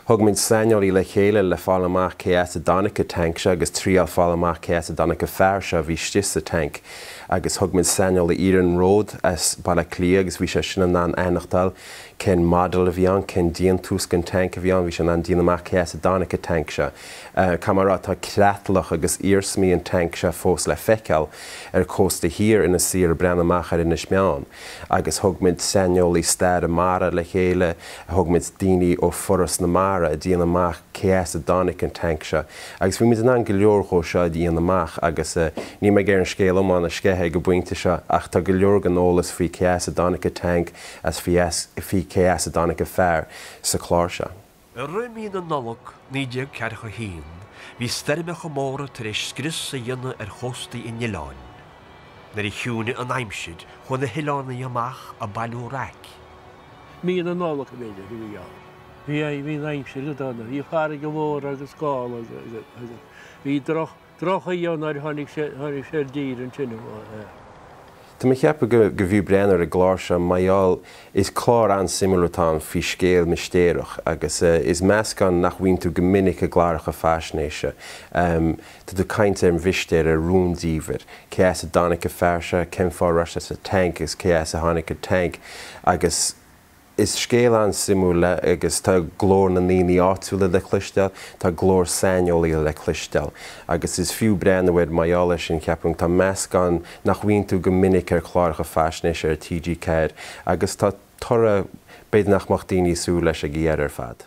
Thug mín sainolí le chéile le fáil amach céas a Donica tank se agus tríal fáil amach céas a Donica fearr se bhí stis a tank. Agus thug mín sainol le Ian Road as balla clí agus bhí sé sin an éineachtal cén model a bhíán, cén díon tús gan tank a bhíán, bhí sin an díon amach céas a Donica tank se. Camará tá creatlach agus írsmí an tank se fós le feiceal cósta hir ina sir brenn amach ar ina smeán. Agus thug mín sainol í stair a mara le chéile, thug mín daoine ó foras na mara a díon amach céas a Donica tank se. Agus bhí míid an go leor chó se a díon amach agus ní me gur an scéal amán a scéthe go buinte se ach tá go leor gan ólas fhí céas a Donica tank as fhí céas a Donica fearr sa chláir se. Rymí na nolog ní déag cearcha hín, hí sterme go móra tar éis scris a dhéanana ar chostaí in Iláin. Nar I hiúne an aimsid chun na hilána amach a bailú raic. Mí na nolog a bhéidir hí á. Bhí aimsid a donna, hí fara go mór agus scáil hí droch a dhéanar tháinig sé dír an sinne. Tá mé cheappa go bhí brenner a gláir se maiall is clár an simúlatán fí scéal mistéireach agus is meascán nach bhain tú go minic a gláireach a faisnéise. Tá tú caint ar an bhistéir a rúndíomhar, céas a Donica fearr se, cén fáras a tank is céas a tháinig a tank agus is scéal an simúla agus tá glór na níní áitiúla le clistel, tá glór sainolí le clistel. Agus is fiú brennahid maiála sin ceapung tá meascán nach bhain tú go minic ar chláircha faisnéise ar TG Céir agus tá tora beid nach mocht daoine sú leis a ghéar ar fad.